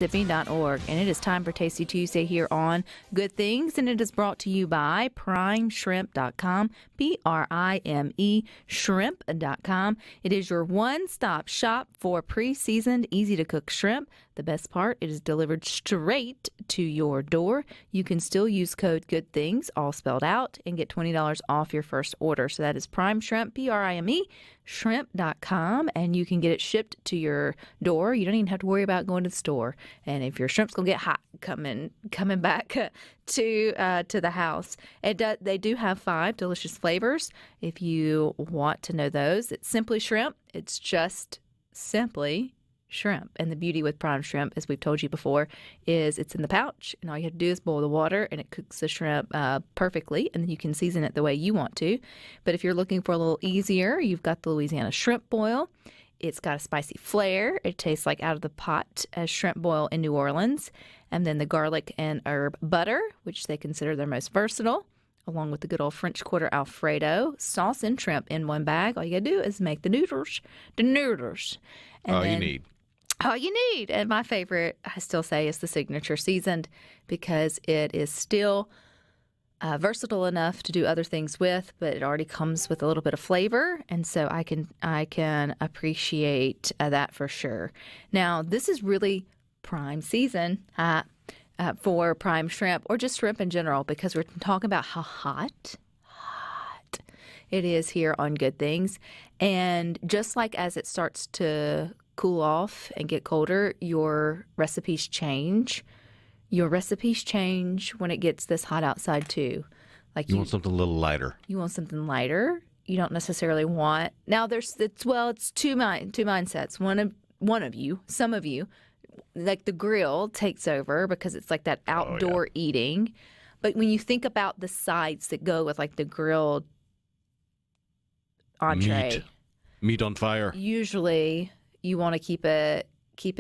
Mississippi.org. And it is time for Tasty Tuesday here on Good Things, and it is brought to you by PrimeShrimp.com, Prime shrimp.com. It is your one-stop shop for pre-seasoned, easy-to-cook shrimp. The best part, it is delivered straight to your door. You can still use code GOODTHINGS, all spelled out, and get $20 off your first order. So that is PrimeShrimp, Prime shrimp.com, and you can get it shipped to your door. You don't even have to worry about going to the store. And if your shrimp's gonna get hot coming back to the house, they do have 5 delicious flavors. If you want to know those, it's Simply Shrimp. It's just simply shrimp. And the beauty with prime shrimp, as we've told you before, is it's in the pouch, and all you have to do is boil the water, and it cooks the shrimp perfectly, and then you can season it the way you want to. But if you're looking for a little easier, you've got the Louisiana shrimp boil. It's got a spicy flair. It tastes like out of the pot as shrimp boil in New Orleans. And then the garlic and herb butter, which they consider their most versatile, along with the good old French Quarter Alfredo, sauce and shrimp in one bag. All you got to do is make the noodles. And all you need. All you need. And my favorite, I still say, is the signature seasoned, because it is still versatile enough to do other things with, but it already comes with a little bit of flavor, and so I can appreciate that for sure. Now, this is really prime season for prime shrimp, or just shrimp in general, because we're talking about how hot it is here on Good Things. And just like as it starts to cool off and get colder, your recipes change. Your recipes change when it gets this hot outside too. Like you want something a little lighter. You want something lighter. You don't necessarily want. Now it's two mindsets. One of you, some of you, like the grill takes over because it's like that outdoor eating. But when you think about the sides that go with like the grilled entree, meat on fire. Usually you want to keep it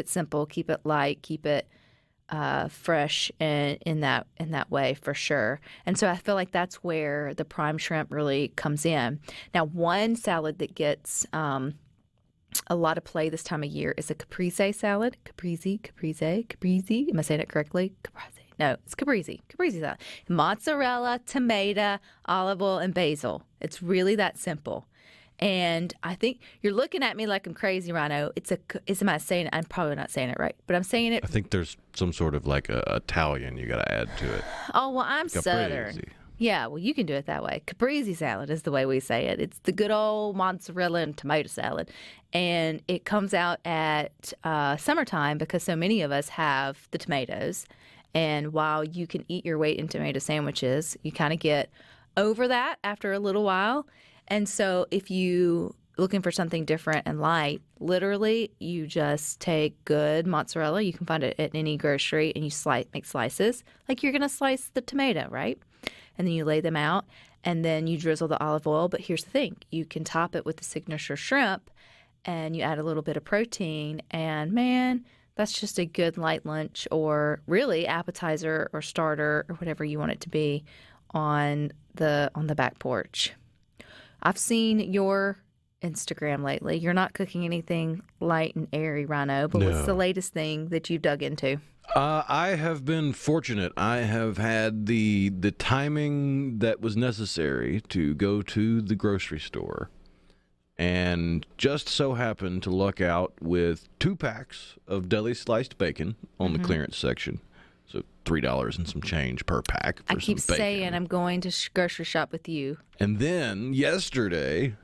simple, keep it light, keep it fresh in that way for sure. And so I feel like that's where the prime shrimp really comes in. Now, one salad that gets a lot of play this time of year is a Caprese salad. Caprese. Am I saying it correctly? Caprese. No, it's Caprese salad. Mozzarella, tomato, olive oil, and basil. It's really that simple. And I think you're looking at me like I'm crazy, Ryno. Am I saying it? I'm probably not saying it right, but I'm saying it. I think there's some sort of like a Italian you got to add to it. Oh, well, I'm Caprese. Southern. Yeah, well, you can do it that way. Caprese salad is the way we say it. It's the good old mozzarella and tomato salad. And it comes out at summertime because so many of us have the tomatoes. And while you can eat your weight in tomato sandwiches, you kind of get over that after a little while. And so if you looking for something different and light, literally you just take good mozzarella. You can find it at any grocery, and you make slices like you're going to slice the tomato, right? And then you lay them out, and then you drizzle the olive oil. But here's the thing. You can top it with the signature shrimp, and you add a little bit of protein. And, man, that's just a good light lunch, or really appetizer or starter or whatever you want it to be on the back porch. I've seen your Instagram lately. You're not cooking anything light and airy, Ryno, but What's the latest thing that you've dug into? I have been fortunate. I have had the timing that was necessary to go to the grocery store, and just so happened to luck out with 2 packs of deli sliced bacon on the clearance section. So $3 and some change per pack for I keep some bacon. saying I'm going to grocery shop with you. And then yesterday,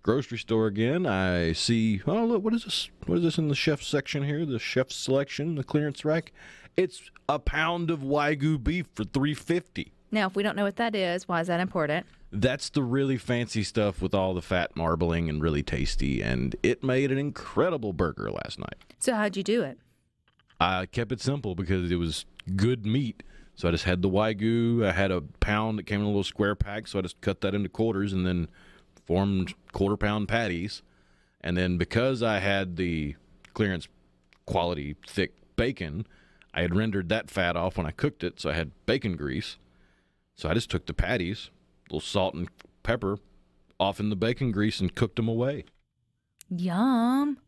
grocery store again, I see, oh, look, what is this? What is this in the chef section here? The chef's selection, the clearance rack. It's a pound of Wagyu beef for $3.50. Now, if we don't know what that is, why is that important? That's the really fancy stuff with all the fat marbling and really tasty, and it made an incredible burger last night. So how'd you do it? I kept it simple because it was good meat. So I just had the Wagyu. I had a pound that came in a little square pack, so I just cut that into quarters and then formed quarter-pound patties. And then because I had the clearance quality thick bacon, I had rendered that fat off when I cooked it, so I had bacon grease. So I just took the patties, a little salt and pepper, off in the bacon grease and cooked them away. Yum.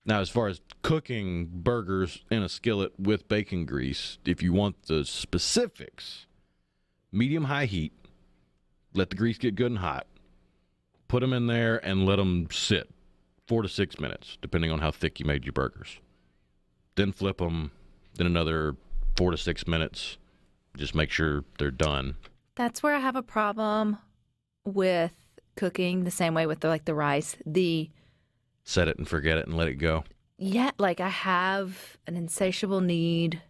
Now, as far as cooking burgers in a skillet with bacon grease, if you want the specifics, medium-high heat, let the grease get good and hot, put them in there and let them sit 4 to 6 minutes, depending on how thick you made your burgers. Then flip them, then another 4 to 6 minutes. Just make sure they're done. That's where I have a problem with cooking the same way with the rice. Set it and forget it and let it go. Yeah, like I have an insatiable need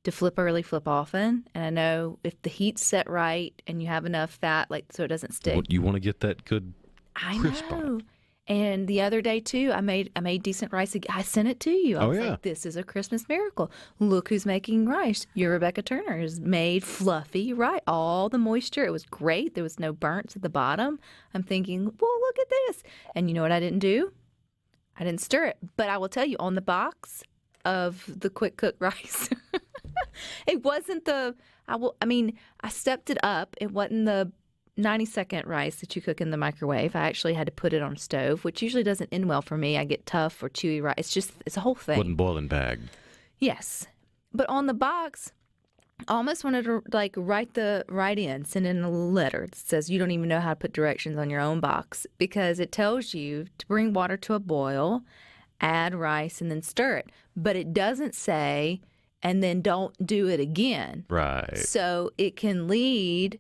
to flip early, flip often. And I know if the heat's set right and you have enough fat, like so it doesn't stick. You want to get that good crisp I know. on it. And the other day too, I made decent rice. I sent it to you. I was like, this is a Christmas miracle. Look who's making rice. Your Rebecca Turner has made fluffy rice. All the moisture. It was great. There was no burns at the bottom. I'm thinking, well, look at this. And you know what I didn't do? I didn't stir it. But I will tell you, on the box of the quick cook rice, it wasn't I stepped it up. It wasn't the 90-second rice that you cook in the microwave. I actually had to put it on a stove, which usually doesn't end well for me. I get tough or chewy rice. It's a whole thing. Wasn't boiling bag. Yes. But on the box, I almost wanted to write in, send in a letter that says you don't even know how to put directions on your own box, because it tells you to bring water to a boil, add rice, and then stir it. But it doesn't say, and then don't do it again. Right. So it can lead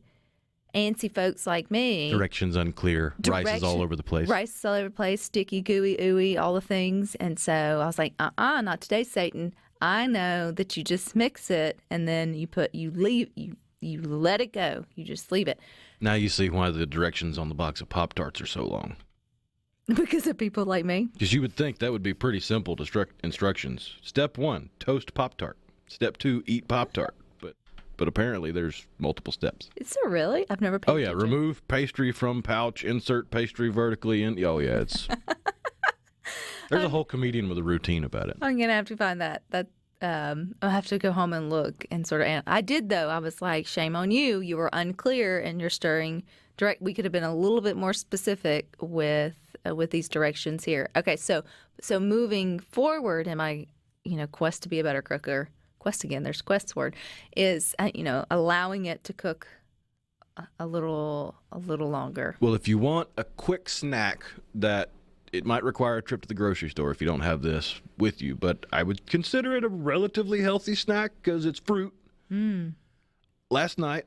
antsy folks like me. Directions unclear. Rice is all over the place. Rice is all over the place, sticky, gooey, ooey, all the things. And so I was like, not today, Satan. I know that you just mix it and then you let it go. You just leave it. Now you see why the directions on the box of Pop-Tarts are so long. Because of people like me. Because you would think that would be pretty simple instructions. Step 1, toast Pop-Tart. Step 2, eat Pop-Tart. But apparently there's multiple steps. Is there really? I've never paid attention. Remove pastry from pouch, insert pastry vertically in. Oh, yeah, it's... There's a whole comedian with a routine about it. I'm going to have to find that. I'll have to go home and look and sort of... I did, though. I was like, shame on you. You were unclear and you're stirring direct. We could have been a little bit more specific with these directions here. Okay, so moving forward in my, quest to be a better cooker... Quest again, there's Quest's word, is, allowing it to cook a little longer. Well, if you want a quick snack that it might require a trip to the grocery store if you don't have this with you, but I would consider it a relatively healthy snack because it's fruit. Last night,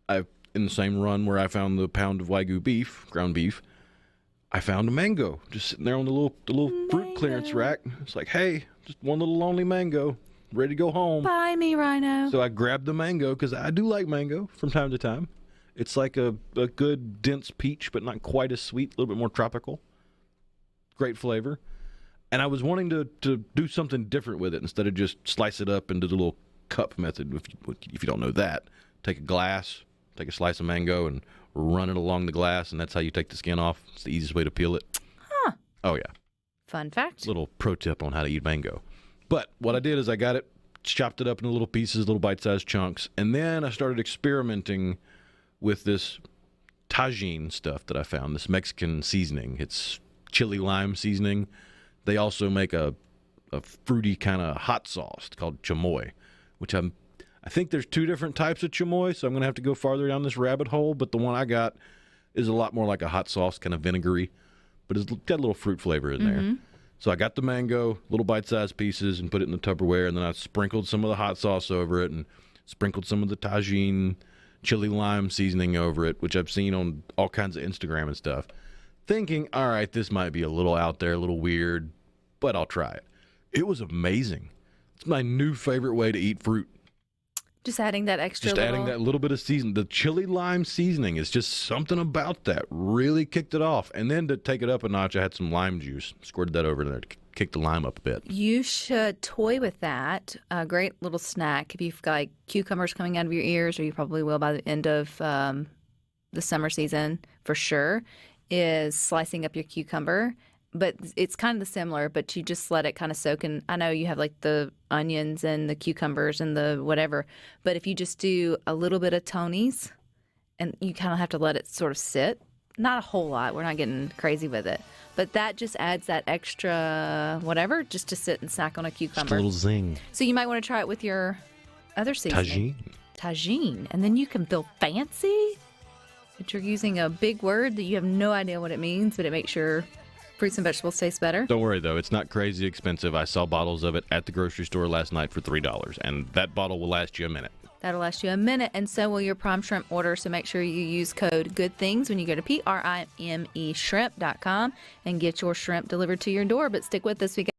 in the same run where I found the pound of Wagyu beef, ground beef, I found a mango just sitting there on the little fruit clearance rack. It's like, hey, just one little lonely mango. Ready to go home. Buy me, Ryno. So I grabbed the mango because I do like mango from time to time. It's like a good dense peach, but not quite as sweet, a little bit more tropical. Great flavor. And I was wanting to do something different with it instead of just slice it up into the little cup method. If you don't know that, take a slice of mango and run it along the glass, and that's how you take the skin off. It's the easiest way to peel it. Huh. Oh, yeah. Fun fact. Little pro tip on how to eat mango. But what I did is I got it, chopped it up into little pieces, little bite-sized chunks, and then I started experimenting with this tagine stuff that I found, this Mexican seasoning. It's chili lime seasoning. They also make a fruity kind of hot sauce called chamoy, which I think there's 2 different types of chamoy, so I'm going to have to go farther down this rabbit hole, but the one I got is a lot more like a hot sauce, kind of vinegary, but it's got a little fruit flavor in there. So I got the mango, little bite-sized pieces, and put it in the Tupperware, and then I sprinkled some of the hot sauce over it and sprinkled some of the tagine chili lime seasoning over it, which I've seen on all kinds of Instagram and stuff, thinking, all right, this might be a little out there, a little weird, but I'll try it. It was amazing. It's my new favorite way to eat fruit. Just adding that adding that little bit of seasoning. The chili lime seasoning is just something about that really kicked it off. And then to take it up a notch, I had some lime juice, squirted that over there to kick the lime up a bit. You should toy with that. A great little snack if you've got like cucumbers coming out of your ears, or you probably will by the end of the summer season for sure, is slicing up your cucumber. But it's kind of similar, but you just let it kind of soak in. I know you have like the onions and the cucumbers and the whatever, but if you just do a little bit of Tony's, and you kind of have to let it sort of sit not a whole lot. We're not getting crazy with it. But that just adds that extra whatever just to sit and snack on a cucumber. Just a little zing. So you might want to try it with your other seasoning. Tagine. And then you can feel fancy. But you're using a big word that you have no idea what it means, but it makes your fruits and vegetables taste better. Don't worry, though. It's not crazy expensive. I saw bottles of it at the grocery store last night for $3, and that bottle will last you a minute. That'll last you a minute, and so will your Prime Shrimp order. So make sure you use code GoodThings when you go to PrimeShrimp.com and get your shrimp delivered to your door. But stick with us. We got